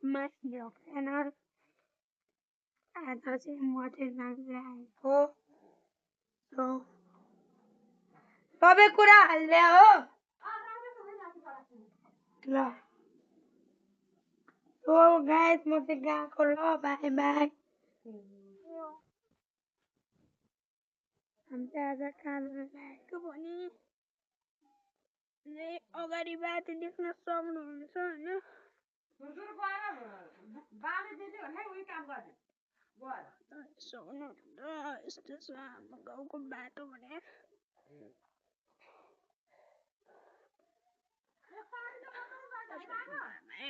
my vlog channel. आज चाहिँ म चाहिँ नाच्दै आएको सो सबै कुरा हाल्ने हो ल सो गाइस म चाहिँ गएको ल बाई बाई हामी चाहिँ आज कहाँ लागेको भने अगाडि बाटो देख्न सक्नुहुन्छ होइन यस्तो छ हाम्रो गाउँको बाटो भने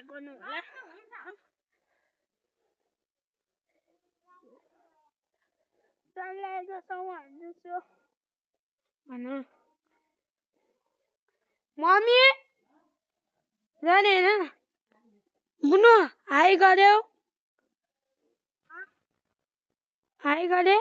गर्नु होला लागेको छ भन्दैछु भन मम्मी जाने होइन बुनु हाई गर्यो हाई गरे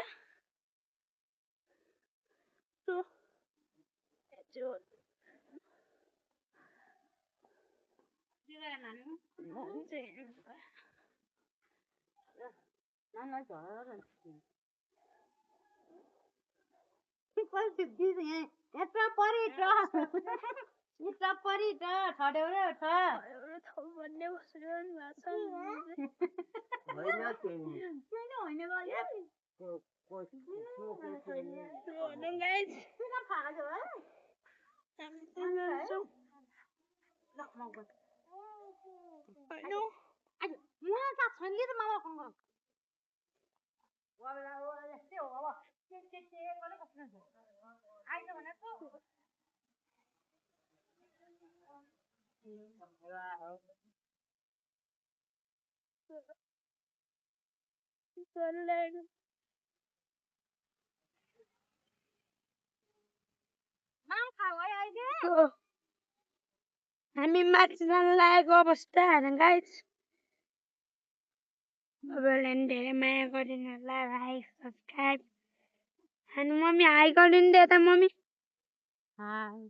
हामी माथि जान लागेको अवस्था गाइस तपाईँहरूले पनि धेरै माया गरिदिनु होला लाइक सब्सक्राइब अनि मम्मी हाई गरिदिनु दे त मम्मी हाई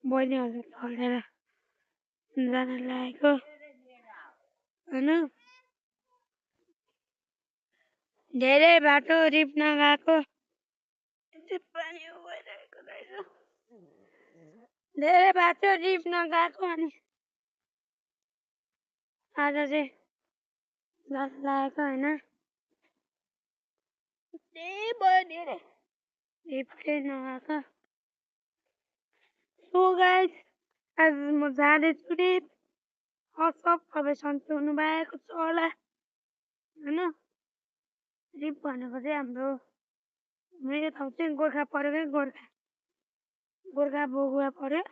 बहिनीहरू चढेर जान लागेको होइन धेरै बाटो रिप्न गएको धेरै बाटो रिप्न गएको अनि आज चाहिँ जान लागेको होइन त्यही भयो धेरै रिप्नै नगएको सो गाइस आज म जाँदैछु रिप सब सबै सन्चो हुनुभएको छ होला होइन रिप भनेको चाहिँ हाम्रो मेरो ठाउँ चाहिँ गोर्खा परेकै गोर्खा बगुवा पर्यो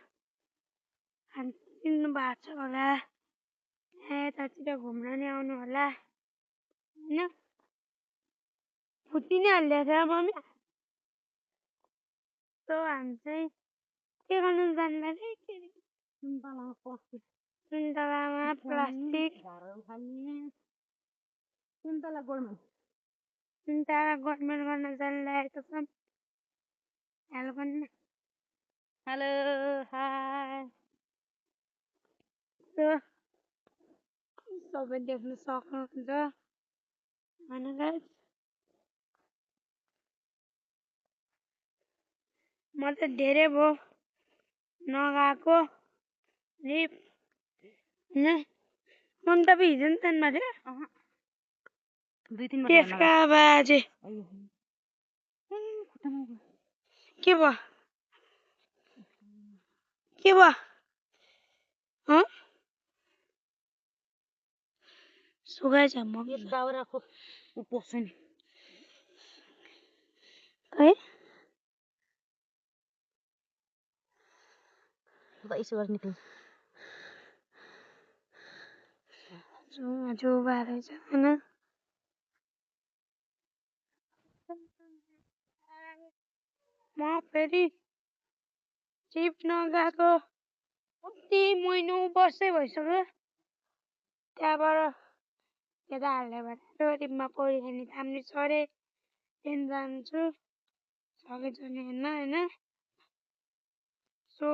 अनि चिन्नु भएको छ होला यतातिर घुम्न नि आउनु होला होइन फुटी नै हालिदिएको छ मम्मी सो हामी चाहिँ के गर्नु जान्दा सुन्तलामा प्लास्टिक सुन्तला गभर्मेन्ट गर्न जान लागेको छ हेलो भन्नु हेलो हाई सबै देख्न सक्नुहुन्छ होइन गाइस म त धेरै भयो नगएको रिप होइन मन तपाईँ हिजो नि तानमा थियो त्यसका बाजे के भयो सुगाइ छ म दाउराको उपोस् नि है यसो गरेर निक्ल्नु जो बाह्र छ होइन म फेरि चिप नगएको कति महिना वर्षै भइसक्यो त्यहाँबाट केटाहरूले भनेर रिममा पौडी खेल्ने थाम्ने सरे त्यहाँदेखि जान्छु सकेछन् हेर्न होइन सो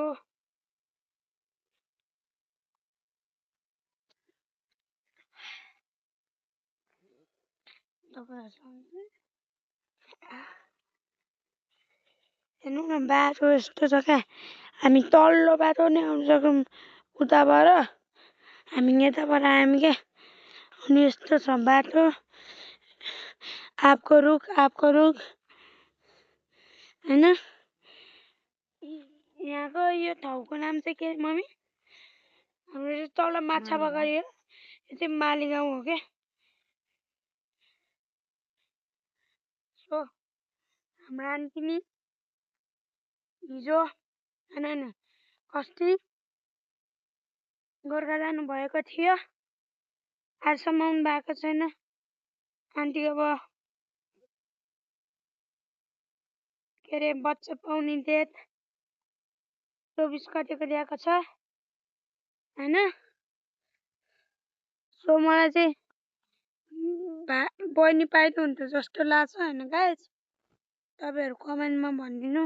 हेर्नु न बाटो यस्तो छ क्या हामी तल्लो बाटो नै आउन सकौँ उताबाट हामी यताबाट आयौँ क्या अनि यस्तो छ बाटो आपको रुख होइन यहाँको यो ठाउँको नाम चाहिँ के मम्मी हाम्रो चाहिँ तल माछा बगारी हो यो चाहिँ मालीगाउँ हो क्या सो हाम्रो आन्टी नि हिजो होइन अस्ति गोर्खा जानुभएको थियो आजसम्म आउनु भएको छैन आन्टी अब के अरे बच्चा पाउने डेट 24 गतेको ल्याएको छ होइन सो मलाई चाहिँ बहिनी पाइनु हुन्थ्यो जस्तो लाग्छ होइन गाइज तपाईँहरू कमेन्टमा भनिदिनु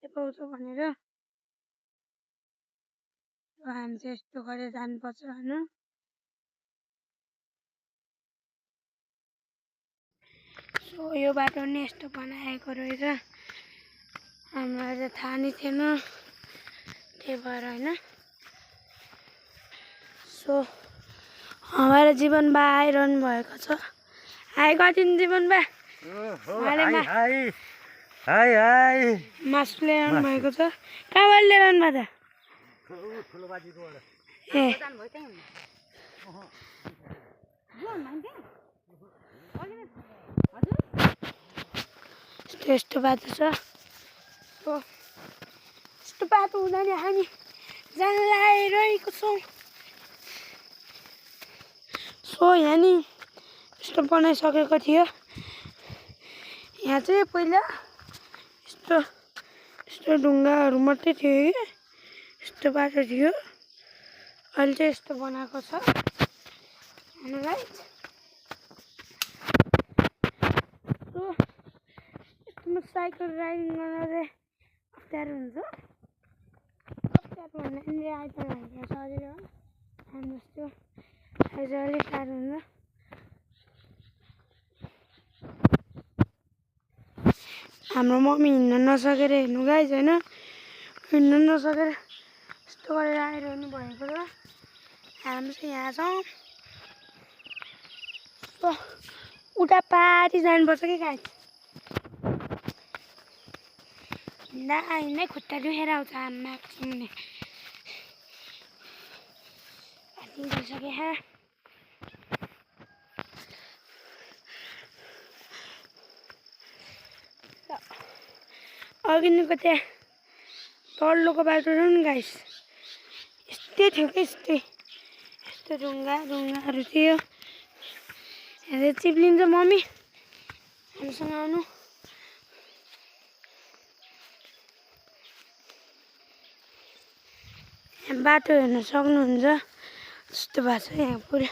के पाउँछ भनेर हामी चाहिँ यस्तो गरेर जानुपर्छ होइन सो यो बाटो नि यस्तो बनाएको रहेछ हामीलाई चाहिँ थाहा नै थिएन त्यही भएर होइन सो हमारा जीवन बा आइरहनु भएको छ हाई कति जीवन बा मासु लिएर आउनु भएको छ कहाँबाट लिएर आउनु भएको ए यस्तो बाटो छ यस्तो बाटो हुँदा नि हामी जान लागिरहेको छौँ सो यहाँ नि यस्तो बनाइसकेको थियो यहाँ चाहिँ पहिला यस्तो ढुङ्गाहरू मात्रै थियो कि यस्तो बाटो थियो अहिले चाहिँ यस्तो बनाएको छ हामीलाई सो यस्तोमा साइकल राइडिङ गर्न चाहिँ अप्ठ्यारो हुन्छ अप्ठ्यारो भन्दा पनि आइतल भनेको सजिलो हो हामी जस्तो आज अलिक साह्रो हुन्छ हाम्रो मम्मी हिँड्न नसकेर हेर्नु गाइज होइन हिँड्न नसकेर यस्तो गरेर आइरहनु भएको छ हामी चाहिँ यहाँ छौँ उता पारी जानुपर्छ कि गाइज हिँड्दा हिँड्दै खुट्टा दुखेर आउँछ आमाको सुन्ने गइसके अघिको त्यहाँ तल्लोको बाटो छ नि गाइस यस्तै थियो कि यस्तो ढुङ्गाहरू थियो हेरेर चिप्लिन्छ मम्मी हामीसँग आउनु बाटो हेर्न सक्नुहुन्छ यस्तो भएको छ यहाँ पुरा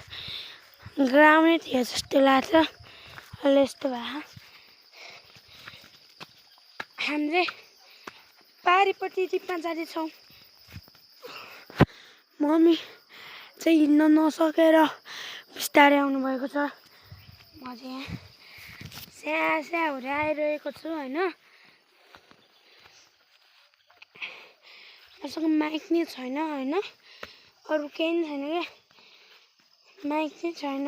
ग्राउन्डै थियो जस्तो लाग्छ अहिले यस्तो भएको हामी चाहिँ पारिपट्टि टिपमा जाँदैछौँ मम्मी चाहिँ हिँड्न नसकेर बिस्तारै आउनुभएको छ म चाहिँ यहाँ स्या हुँदै आइरहेको छु होइन मसँग माइक नै छैन होइन अरू केही पनि छैन क्या माइक चाहिँ छैन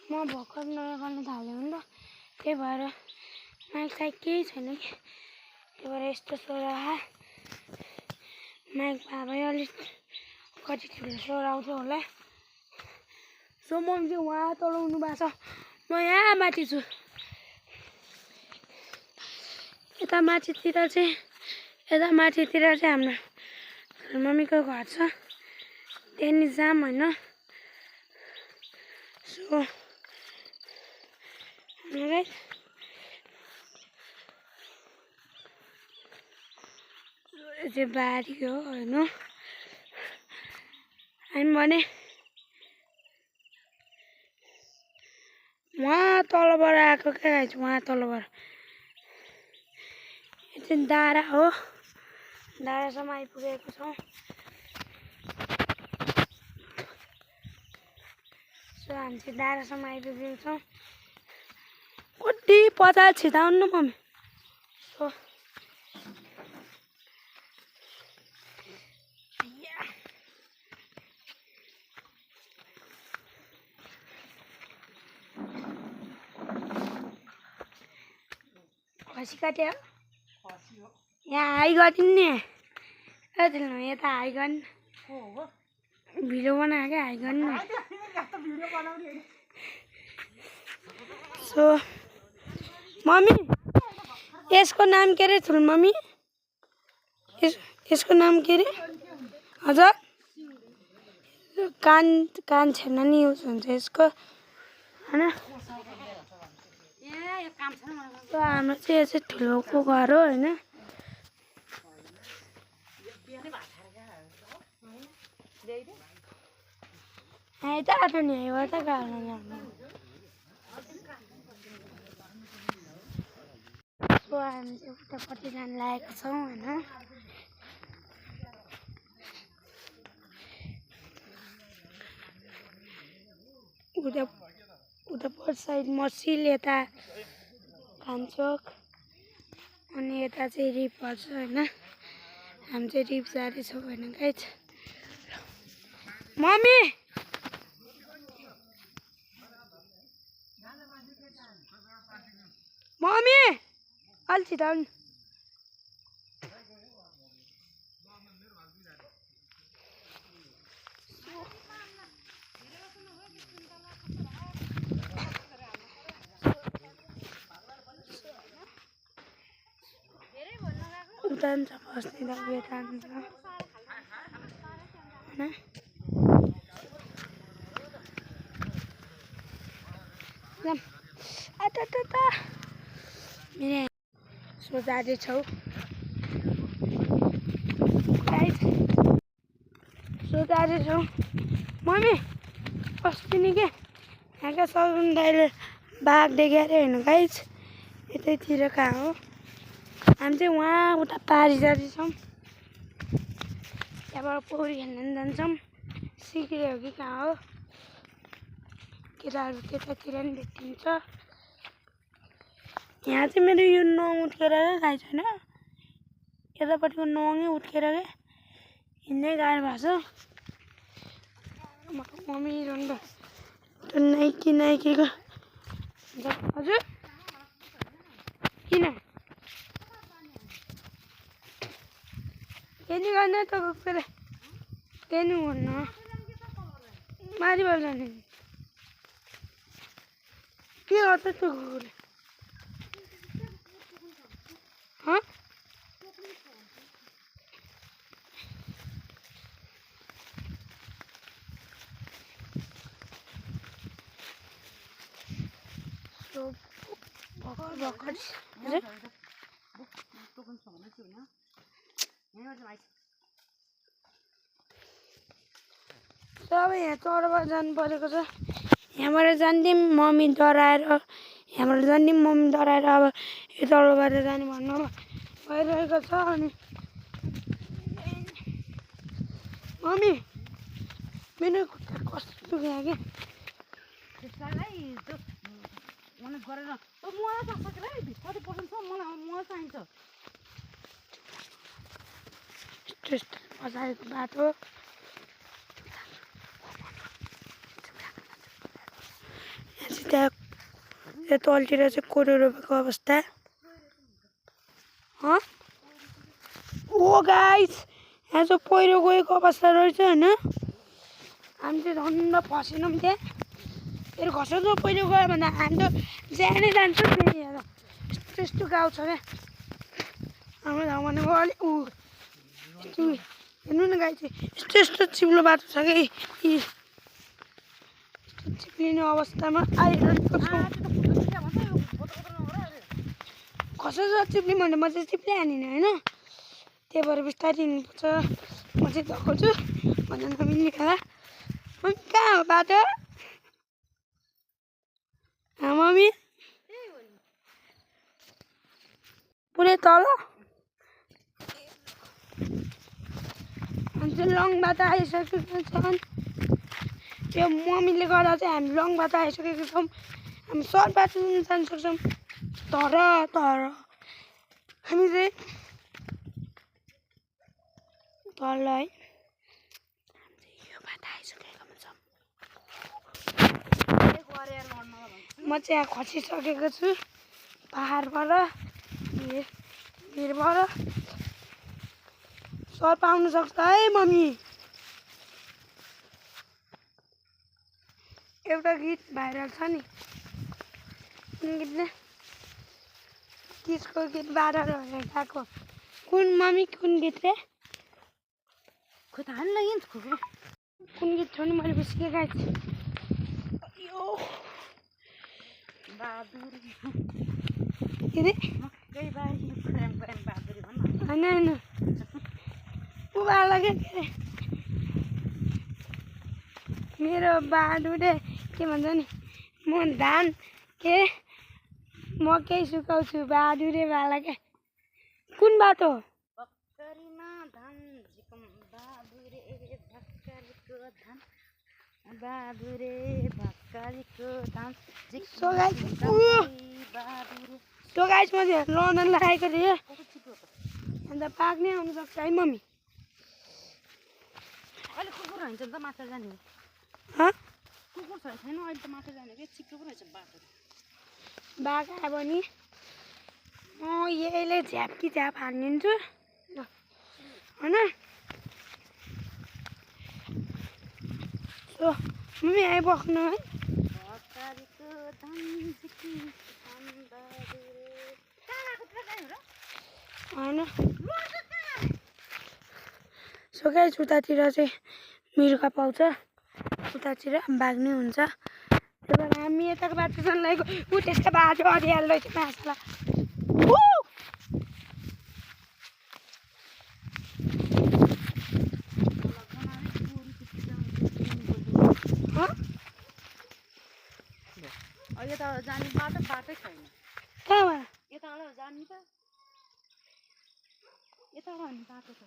म भर्खर नयाँ गर्न थालेँ नि त त्यही भएर माइक साइक केही छैन कि त्यही भएर यस्तो स्वर माइक भए भए अलिक कति ठुलो स्वर आउँथ्यो होला सो मम्मी चाहिँ उहाँ तल हुनु भएको छ म यहाँ माथि छु यता माथितिर चाहिँ हाम्रो मम्मीको घर छ त्यहाँनिर जाम होइन सो हामीलाई चाहिँ बारी हो होइन हामी भने वहाँ तलबाट आएको क्या गाइस, वहाँ तलबाट यो चाहिँ दारा हो। दारासम्म आइपुगेको छौँ। सो हामी चाहिँ दारासम्म आइपुगेको छौँ। कति 50 छिटाउनु मम्मी। सो खसी काट्यो यहाँ हाई गरिदिनु नि दिनु यता हाई गर्नु भिडियो बनायो क्या हाई गर्नु सो मम्मी यसको नाम के अरे ठुलो मम्मी यसको नाम के अरे हजुर कान छैन नि युज हुन्छ यसको होइन हाम्रो चाहिँ यो चाहिँ ठुलोको घर हो होइन यता आएको नि यता गएको सो हामी चाहिँ उतापट्टि जानु लागेको छौँ होइन उतापट्टि साइड मसिल यता कान्छोक अनि यता चाहिँ रिपहरू छ होइन हामी चाहिँ रिप जाँदैछौँ होइन गाइस मम्मी मम्मी अलि छिटाउनु उतान्छ बस्ने त यता हुन्छ होइन सो जाँदैछौँ मम्मी अस्ति नि के यहाँका सगुन दाइले बाघ देख्यो अरे होइन गाइस यतैतिर कहाँ हो हामी चाहिँ वहाँ उता पारी जाँदैछौँ त्यहाँबाट पौडी खेल्न पनि जान्छौँ सिक्रे हो कि कहाँ हो केटाहरू त्यतातिर पनि भेटिन्छ यहाँ चाहिँ मेरो यो नङ उठ्केर क्या गाई छैन यतापट्टिको नङै उठ्केर क्या हिँड्नै गाह्रो भएको छ मम्मी नाइकीको हजुर किन केही गर्न त कुकुर केही नि भन्नु मारी बल्छ नि के गर्छ त्यो कुकुरले भर्खर अब यहाँ तलबाट जानु परेको छ यहाँबाट जान्थ्यौँ मम्मी डराएर यहाँबाट जान्थ्यौँ मम्मी डराएर अब यो तलबाट जाने भन्नु भइरहेको छ अनि मम्मी मेरो खुट्टा कस्तो दुख्यो कि बजारेको बाटो त्यहाँ तलतिर चाहिँ कोदो रोपेको अवस्था ओ गाइस यहाँ चाहिँ पहिरो गएको अवस्था रहेछ होइन हामी चाहिँ झन् फसेनौँ त्यहाँ फेरि खसेर पहिरो गयो भने हामी त ज्यानै जान्छौँ फेरि यहाँ यस्तो यस्तो गाउँ छ क्या हाम्रो ठाउँ भनेको अलिक हेर्नु न गाई चाहिँ यस्तो यस्तो चिप्लो बाटो छ कि चिप्लिने अवस्थामा आइरहेको छौँ खसेर चिप्लिनु भने म चाहिँ चिप्लिहालिनँ होइन त्यही भएर बिस्तारै हिँड्नुपर्छ म चाहिँ धक्काउँछु भन्न नमिल्ने खाला कहाँ हो बाटो मम्मी पुरै तल अनि लङबाट आइसकेको छन् त्यो मम्मीले गर्दा चाहिँ हामी लङबाट आइसकेको छौँ हामी सर्टबाट जान सक्छौँ तर हामी चाहिँ तल है यो बाटो आइसकेको छौँ म चाहिँ यहाँ खसिसकेको छु पहाडबाट भिरबाट सर पाउन सक्छ है मम्मी एउटा गीत भाइरल छ नि कुन गीत ने किसको गीत भाइरल भएर गएको कुन मम्मी कुन गीत रे खोइ थाहा नि लाग्यो नि कुन गीत छ नि मैले बिर्सिएको छु यो बहादुर के रे मकै बारी प्रेम प्रेम बहादुरी भन्न होइन उबाला के रे मेरो बहादुरले के भन्छ नि म धान के मकै सुकाउँछु बहादुरे बाला के कुन बाटो बकरीमा धान झिकम बहादुरे भक्करीको धान बहादुरे भक्करीको धान सो गाइस म चाहिँ लन्डन लगाएको थिएँ अन्त पाक्नै आउनु सक्छ है मम्मी अहिले कुकुर हुन्छ नि त माछा जाने कुकुर छ छैन अहिले त माछा जाने कि चिप्लो पो रहेछ बाटो बाघ आयो भने म यहीले झ्याप हानिदिन्छु होइन सो मम्मी आइबस्नु है भक्करीको धान झिकी होइन सो गाइस उतातिर चाहिँ मिर्गा पाउँछ उतातिर बाघ नै हुन्छ त्यही भएर हामी यताको बाटो जान लागेको ऊ त्यसको बाटो अडिहाल्दैछ माछालाई यता जाने बाटै छैन कहाँबाट यताबाट जाने त यताबाट अनि बाटो छ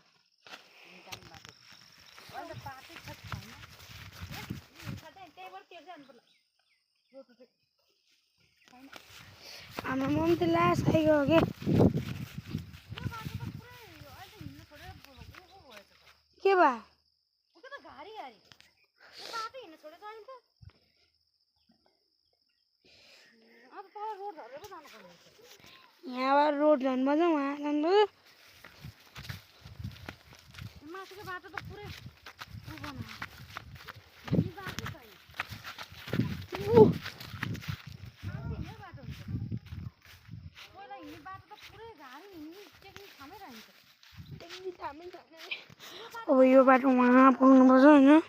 जाने बाटो अहिले त बाटै छैन त्यहीबाट त्यो जानु पर्ला रोटो चाहिँ छैन हाम्रो मम्मी त लास आइगयो के के भा यहाँबाट रोड झन् मजा उहाँ जानु माथिको बाटो त पुरै अब यो बाटो उहाँ पुग्नुपर्छ होइन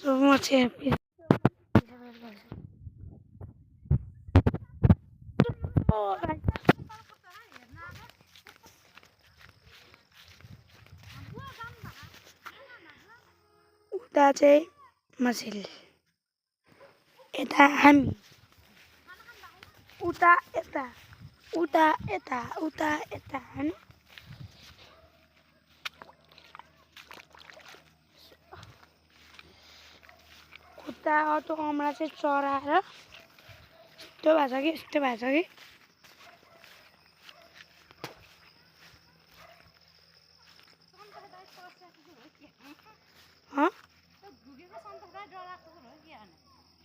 सो म चाहिँ उता चाहिँ मसिल यता हामी उता यता उता यता उता यता होइन उता अटो अमरा चाहिँ चराएर यस्तो भएको छ कि यस्तो भएको छ कि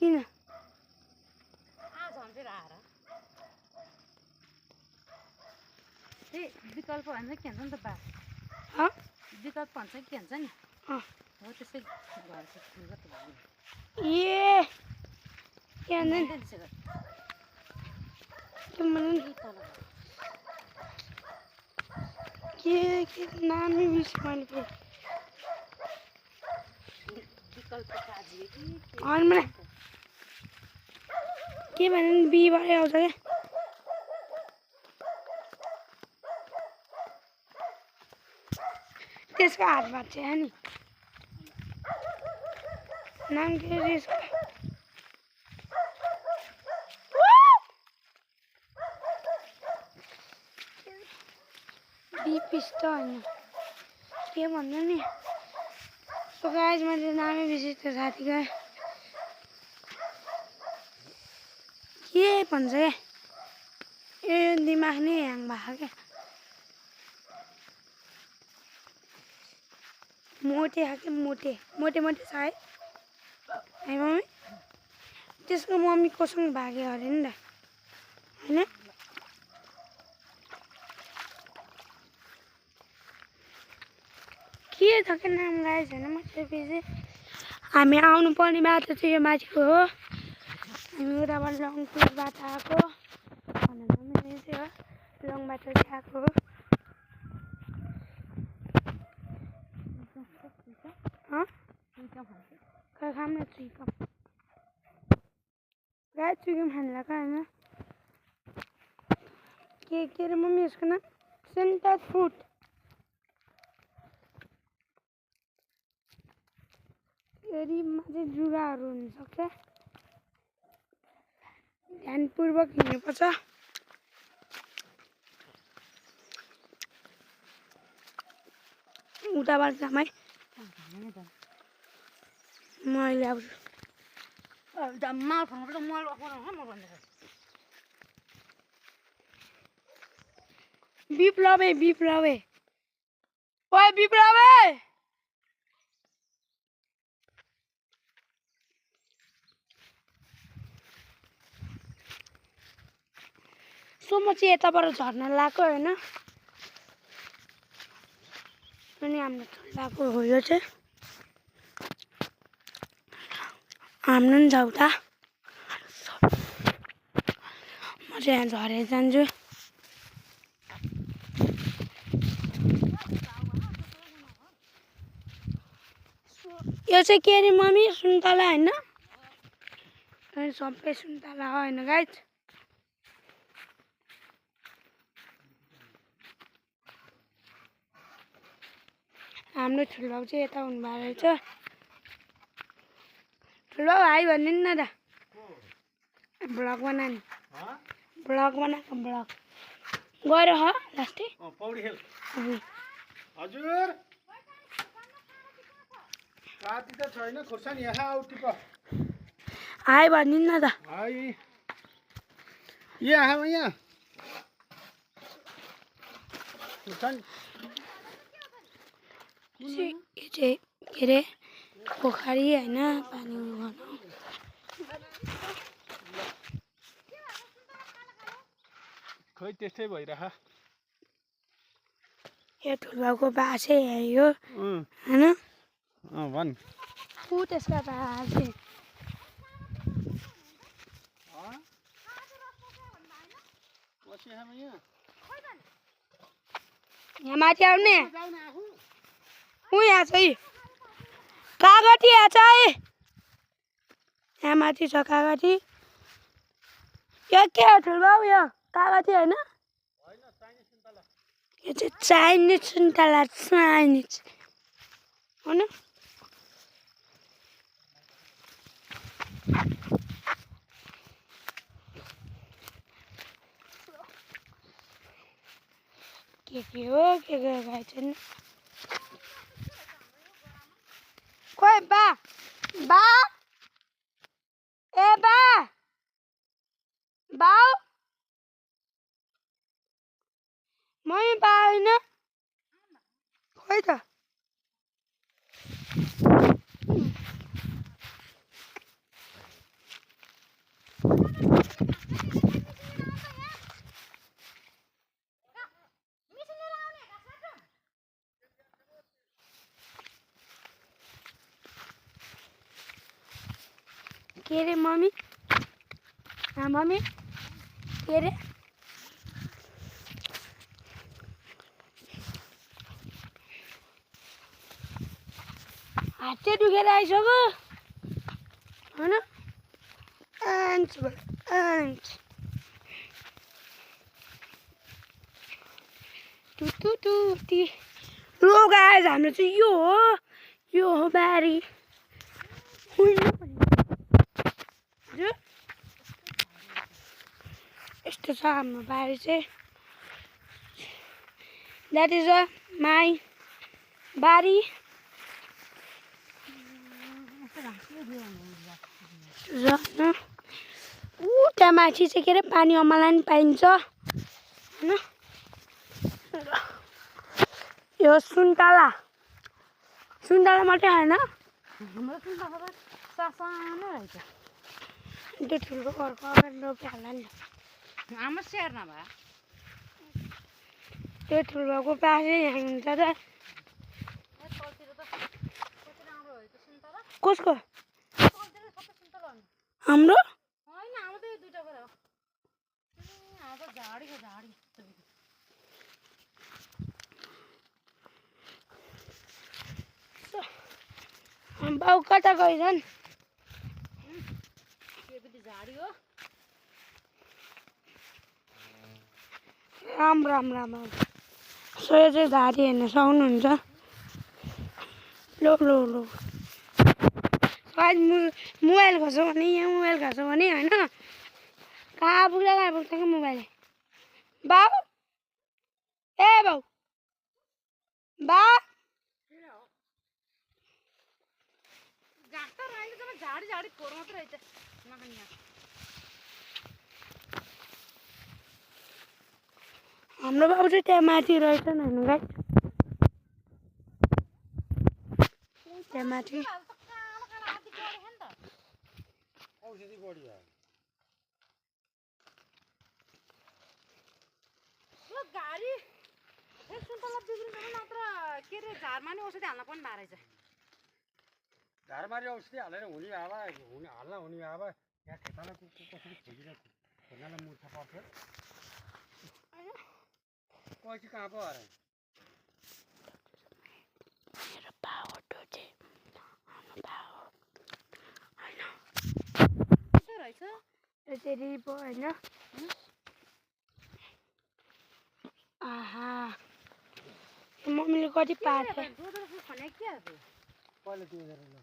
किन विकल्प भन्छ के भन्छ नि त बा विकल्प भन्छ के भन्छ नि हो त्यसै घर ए के भन्छ के नामै बिर्सेँ मैले फेरि के भन्यो भने बीबाटै आउँछ क्या त्यसको हात भाँच्छ नि नाम के रे यसको बिपिस्ट होइन के भन्नु नि सो गाइस मैले नामै बिर्सेँ साथीको के भन्छ क्या यो दिमाग नै ह्याङ भएको क्या मोटे खालको मोटे मोटे मोटे छ है मम्मी त्यसको मम्मी कोसँग भाग्यो अरे नि त होइन के छ के नाम गाइस होइन म त्यसपछि हामी आउनु पर्ने बाटो चाहिँ यो माथिको हो हामी उताबाट लङ टुर बाटो आएको भनेर पनि चाहिँ हो लङ बाटो चाहिँ आएको हो खै खाम न चुइकम गाई चुइकम खानु लाग्यो होइन के अरे मम्मी यसको नाम सेन्टर फ्रुट एरीमा चाहिँ जुगाहरू हुनसक्छ ध्यानपूर्वक हिँड्नुपर्छ उताबाट जाम है मैले अब माल खानुपर्छ मल अफर म भन्दैछु विप्लवे विप्लवे ओए विप्लवे सो म चाहिँ यताबाट झर्न लगाएको होइन अनि हाम्रो ठुलाको हो यो चाहिँ हाम्रो नि जाउँ त म चाहिँ यहाँ झरेर जान्छु यो चाहिँ के अरे मम्मी सुन्तला होइन सबै सुन्तला हो होइन गाइस हाम्रो ठुलो चाहिँ यता हुनुभएको रहेछ ठुलो भाइ भन्नु नि न त ब्लग बनानी ब्लग बनाएको ब्लग गएर हो लास्टै पौडी खेल हजुर राति त छैन खुर्सानी यहाँ आऊ टिप हाई भन्नु न त हाई यहाँ यहाँ खुर्सानी यो चाहिँ के अरे पोखरी होइन पानी उयो खै त्यस्तै भइरह यो ठुलोको बासै यो होइन भन् ऊ त्यसको बासै यहाँ माथि आउने ऊ यहाँ छ है कागती यहाँ छ है यहाँ माथि छ कागती यो के हो ठुलो यो कागती होइन यो चाहिँ चाइनिज सुन्तला चाइनिज होइन के हो के खाइछन् खोइ बा बा ए बा बाउ मम्मी बा होइन खोइ त के अरे मम्मी मम्मी के अरे हात चाहिँ दुखेर आइसक्यो होइन टुटुटुटी लो गाइस हाम्रो चाहिँ यो हो बारी हजुर यस्तो छ हाम्रो बारी चाहिँ द्याट इज अ माई बारी र त्यहाँ माथि चाहिँ के अरे पानी अमलान पाइन्छ होइन यो सुन्तला मात्रै होइन हाम्रो सुन्तला त सानो रहेछ त्यो ठुलो घरको अगाडि रोपिहाल्ला नि हाम्रो स्याहार नभए त्यो ठुलोको पासै यहाँ हुन्छ त तलतिर त कति राम्रो हो त सुन्तला कसको तलतिर सबै सुन्तला हो हाम्रो होइन हाम्रो त यो दुईवटा कुरा हो हाम्रो त झाडी छ झाडी बाउ कता गइरहन् योपट्टि झाडी हो राम सो यो चाहिँ झाडी हेर्न सक्नुहुन्छ लो सायद मोबाइल खस्यो भने यहाँ मोबाइल खस्यो भने होइन कहाँ पुग्छ कि मोबाइल बाउ ए बाउ बा घाँस त रहेछ जब झाडी खोर मात्र रहेछ नखाने यहाँ हाम्रो बाबु चाहिँ त्यहाँ माथि रहेछन् हेर्नु गाइस त्यहाँ माथि गाडी सुन्तला बिग्रिन्छ नत्र के अरे झारमा नि औषधि हाल्न पनि भए रहेछ घरमारी औषधि हालेर हुने हाल्न हुने अब यहाँ खेताला कसरी खोजिरहेको खोज्नलाई मुर्छ पर्छ पैसा कहाँ पो अरे मेरो बाउ चाहिँ के रहेछ यो चाहिँ रिपो होइन आहा मम्मीले कति पार्छ खने के पहिला त्यो गरेर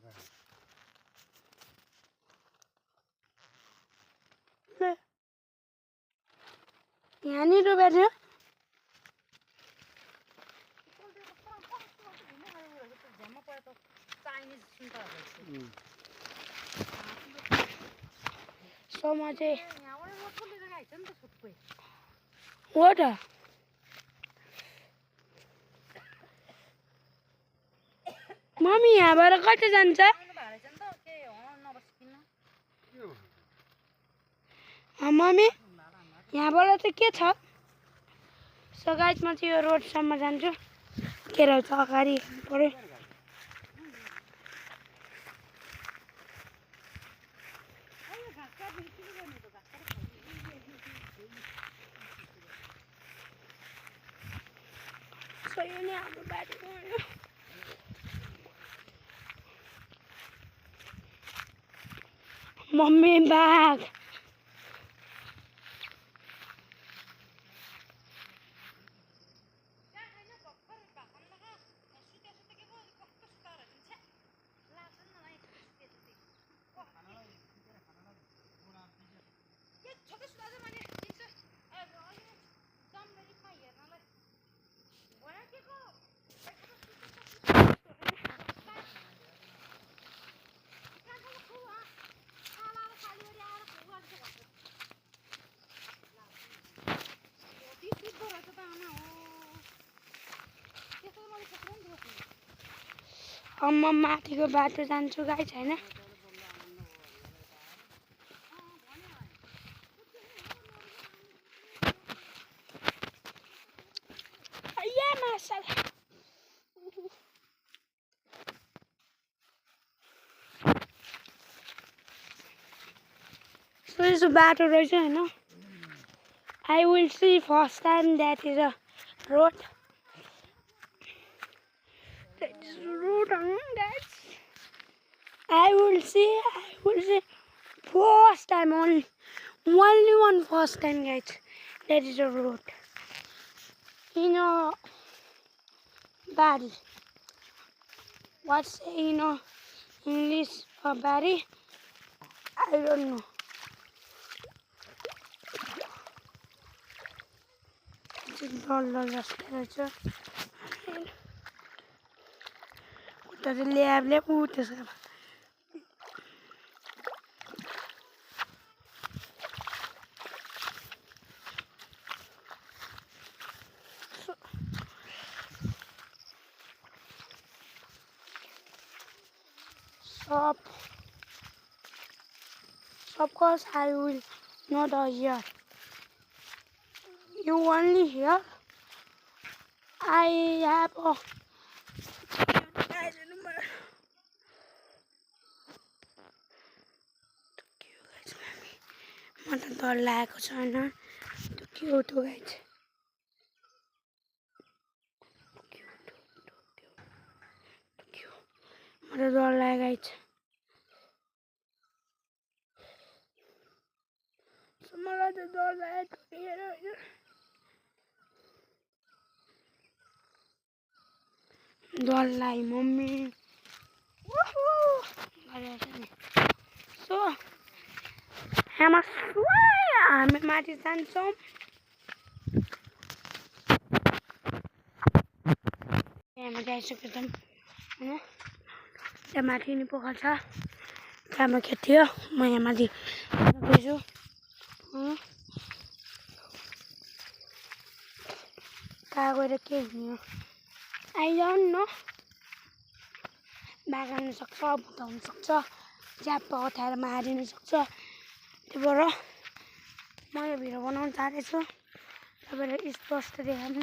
यहाँनिर रोपेर सोमा चाहिँ हो त मम्मी यहाँबाट कता जान्छ मम्मी यहाँबाट चाहिँ के छ सो गाइस म चाहिँ यो रोडसम्म जान्छु के रहेछ अगाडि पऱ्यो सो यो नै हाम्रो बाटो होइन मम्मी बाघ म माथिको बाटो जान्छु गाइस होइन सो यसो बाटो रहेछ होइन I will see first time that is a road. That's a road, guys. I will see first time only one first time, guys. That is a road. You know, Barry. What's in English for Barry? I don't know. डल्लो जस्तो रहेछ खुट्टा चाहिँ ल्याबले उठेछ Of course, I will not here. You only here. I have a मलाई डर लागेको छैन त्यो के हो त्यो गाइज मलाई डर लाग्यो गाइज मलाई त डर लागेको हेर डर लाग्यो मम्मी सो हामी माथि जान्छौँ यहाँ गइसकेको छौँ होइन त्यहाँ माथि नि पोखर छ त्यहाँमा खेती हो म यहाँ माथि गइछु कहाँ गएर के हुने हो आई डोन्ट नो बाघ आउन सक्छ भुत आउन सक्छ च्याप्प हटाएर मारिन सक्छ त्यही भएर म यो भिडियो बनाउन चाहेछु तपाईँलाई स्पष्ट देखाउन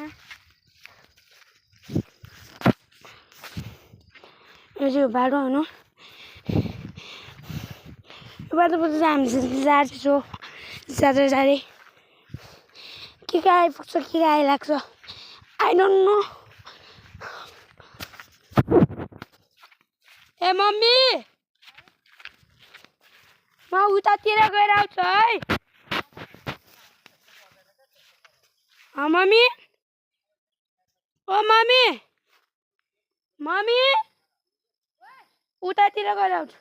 यो चाहिँ बाटो होइन यो बाटोबाट चाहिँ हामी जाँदैछौँ जाँदै के आइपुग्छ के आइलाग्छ आई डोन्ट नो ए मम्मी म उतातिर गएर आउँछु है मम्मी ओ मम्मी मम्मी उतातिर गएर आउँछु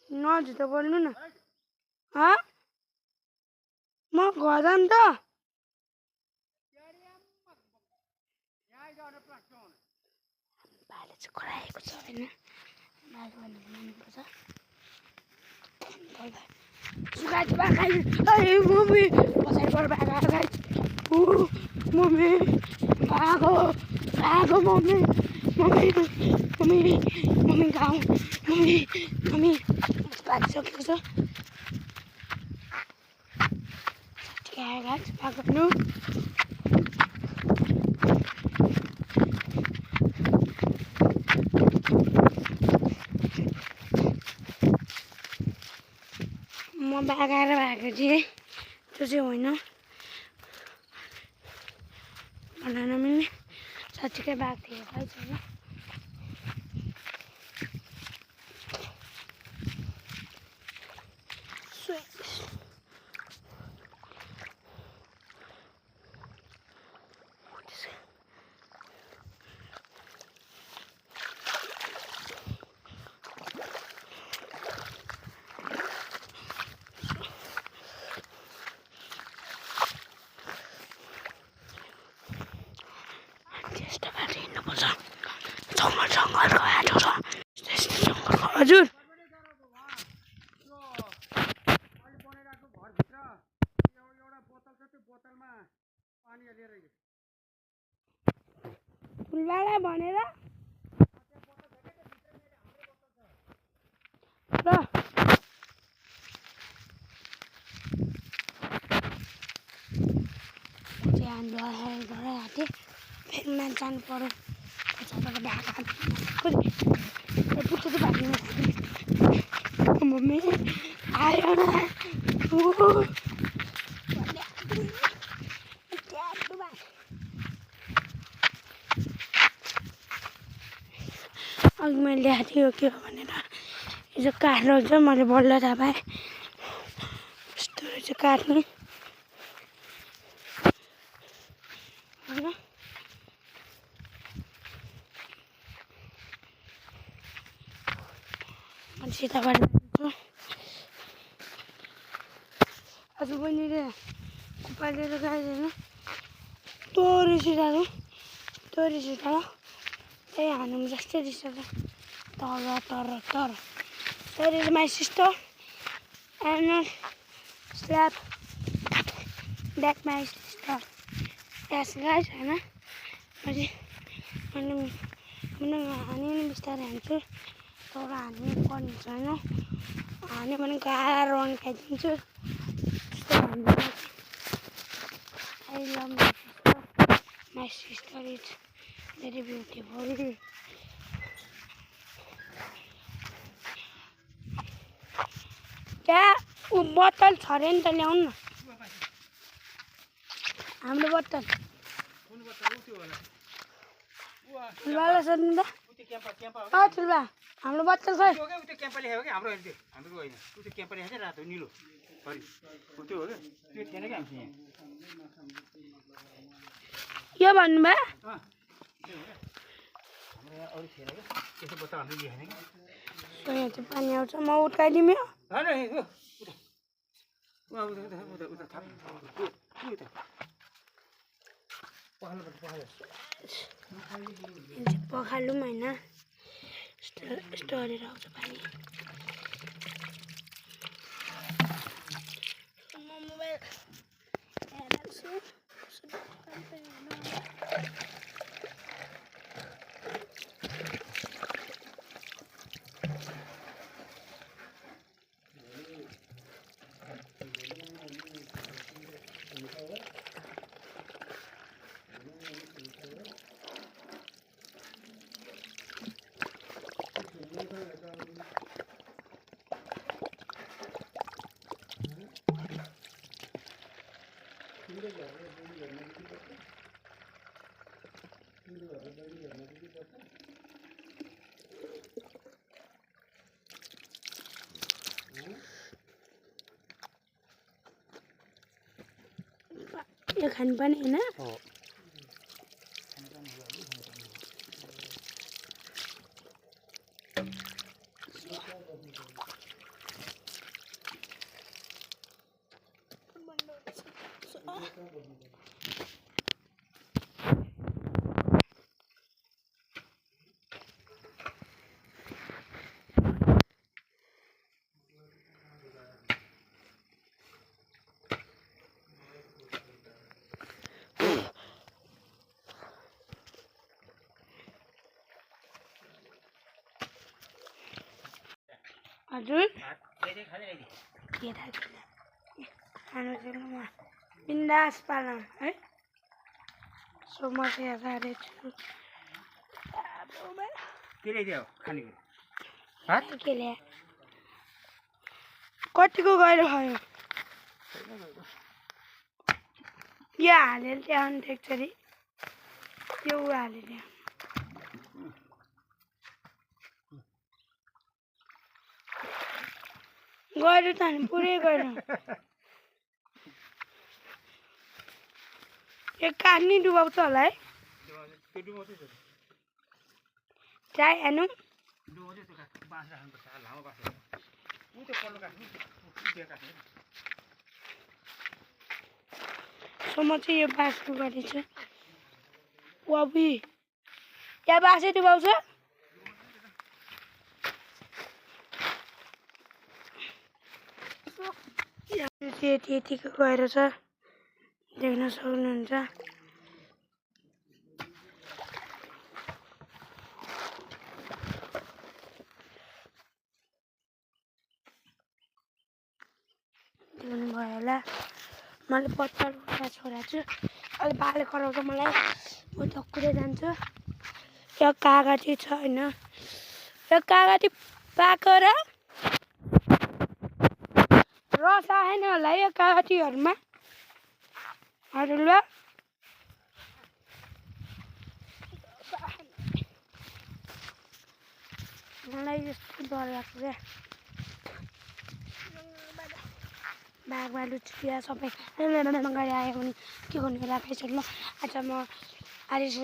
नझुटो बोल्नु न म घर जाऊँ त भाले चाहिँ कराएको छ होइन भाले भन्नुपर्छ सुगाएको बाखाइ मम्मी पछाडिबाट भागा गाइस मम्मी भागो भागो मम्मी मम्मी मम्मी मम्मी गाउँ मम्मी मम्मी भागिसकेको छ ठिक आयो गाइस भाग्नु म बागाएर भएको थिएँ त्यो चाहिँ होइन भन्न नमिल्ने साँच्चीकै बाघ थियो गाइस होइन हजुर फुलवाला भनेर ल हाम्रो हाते फेरि जानु पर्यो मम्मी आयो न अघि मैले ल्याएको थिएँ यो के हो भनेर हिजो काठ रहेछ मैले बल्ल थाहा पाएँ यस्तो रहेछ काठ नि होइन अनि सीताबारी जान्छु आज बहिनीले कुपा लिएर गएन तोरी सिधाले त्यही हानौँ जस्तै रिसाउँछ तर that is my sister and slap that my sister yes guys होइन मैले हानी बिस्तारै हान्छु तर हान्नु पर्ने छैन हान्यो भने गाह्रो खाइदिन्छु त्यस्तो हान्दिनँ I love my sister is very beautiful त्यहाँ ऊ बोतल छ अरे नि त ल्याउनु न हाम्रो बोतल ठुल्बालाई सोध्नु त ठुल्बा हाम्रो बोतल खै यो भन्नुभयो यहाँ चाहिँ पानी आउँछ म उठाइदिउँ यो पखालौँ होइन यस्तो गरेर आउँछ पानी म मोबाइल हेर्छु यो खानुपर्ने होइन हजुर खानु चाहिँ बिन्दास पालौँ है सो म चाहिँ यहाँ जाँदैछु के ल्या कतिको गएर खायो यो हालेर ल्याउनु देख्छ अरे यो हालेर ल्याउनु गएर त हामी पुरै गयौँ यो काट्ने डुबाउँछ होला है चाय हेर्नु सो म चाहिँ यो बाँस डुबाउँदैछु वाबी यहाँ बाँसै डुबाउँछ यतिको गएर छ देख्न सक्नुहुन्छ देख्नुभयो होला मैले पत्ता छोरा छु अहिले बाले कराउँछ मलाई म धक्कुदै जान्छु यो कागती छ होइन यो कागती पाएको र रस आएन होला यो कागतीहरूमा हजुर ल मलाई यस्तो डर लाग्छ क्या बाघ भालु चिया सबै गरी आयो भने के गर्नु होला फेसबुक ल आज म आलिस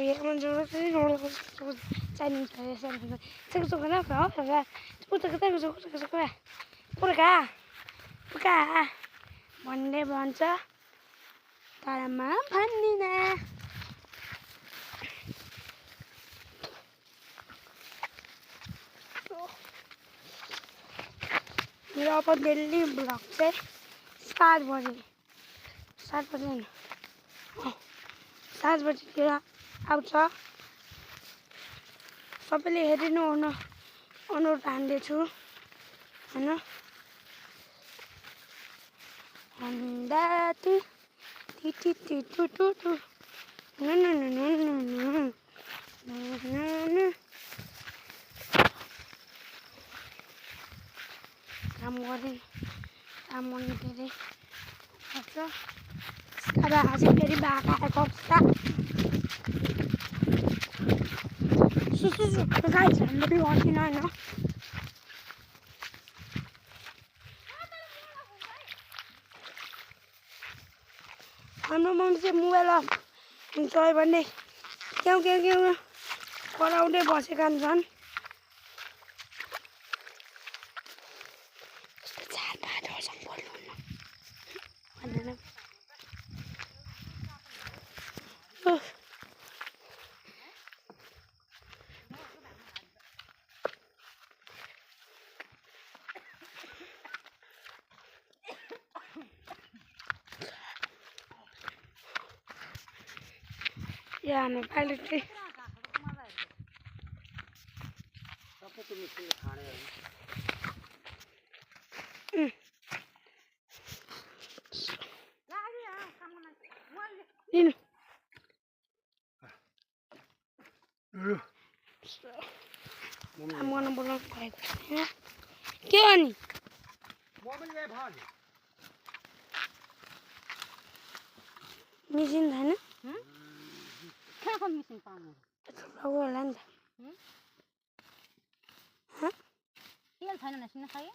पुका भन्ने भन्छ तर म भन्दिनँ मेरो अब डेली ब्लग चाहिँ 7 बजे होइन 7 बजीतिर आउँछ सबैले हेरिनु अनुरोध हान्दैछु होइन काम गरेँ काम गर्नु धेरै पर्छ अब आज फेरि बाघ आएको अवस्था गाइस हामीले गर्दिन होइन हाम्रो मम्मी चाहिँ मोबाइल हुन्छ भने क्याउ कराउँदै बसेका छन् या हामी पाइलट चाहिँ सबै त्यो मिस्टीले खाने हो लिनु काम गर्न बोलाउनु भएको छैन के हो नि मिसिन छैन कहाँको मिसिन पाउनु होला नि त तेल छैन नि सुन्न खायो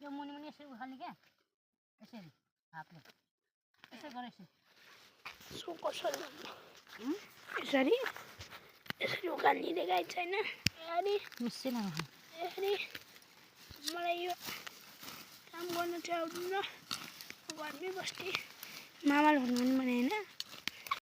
यो मुनि यसरी उखाल्ने क्या यसरी हातले यसरी गरेपछि यसरी उकाल्ने गाई छैन अरे मिसिन मलाई यो काम गर्न चाहिँ आउँदैन घरमै बस्ने मामाले भन्नु भने होइन